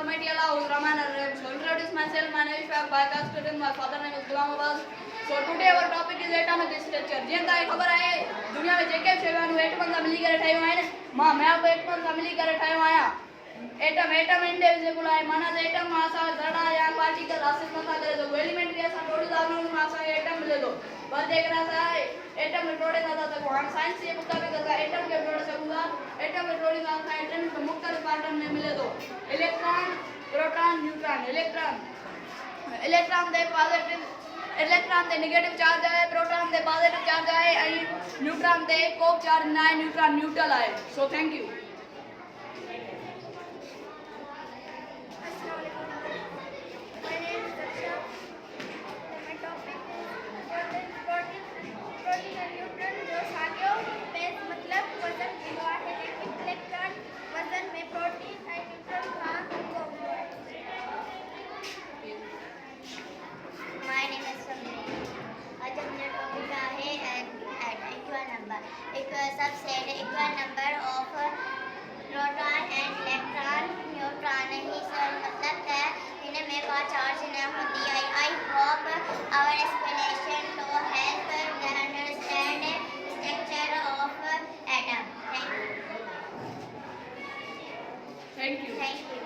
Almighty Allah who is Rahman Ar-Rahim. So introduce myself. My name is Shafaq Bhai. My father name is Ghulam Abbas. So today our topic is atomic structure. જેમ તારે ખબર आहे દુનિયા में जेके શેવાનું atom सा मिली करे ठायो है ने मां मैं आप एटम सा मिली करे ठायो आया एटम इंडिविजुअल है माना जे एटम में आसा धड़ा या पार्टिकल आसिस नथा करे तो एलिमेंट रिएक्शन थोड़ी दावनो में आसा एटम मिले तो बस देख रहा था एटम में थोड़े ना था हम साइंस के मुताबिक था एटम के थोड़े सकूंगा एटम में थोड़ी ना था एटम के मुख्तलिफ एटम में मिले तो इलेक्ट्रॉन प्रोटॉन न्यूट्रॉन इलेक्ट्रॉन दे पॉजिटिव इलेक्ट्रॉन दे नेगेटिव चार्ज है प्रोटॉन दे पॉजिटिव चार्ज है और न्यूट्रॉन दे कोक चार्ज ना है न्यूट्रॉन न्यूट्रल है so thank you Subset equal number of proton and electron neutron he sir मतलब है इन्हें में का चार्ज न होती है I hope our explanation to help the understand structure of atom. Thank you. Thank you.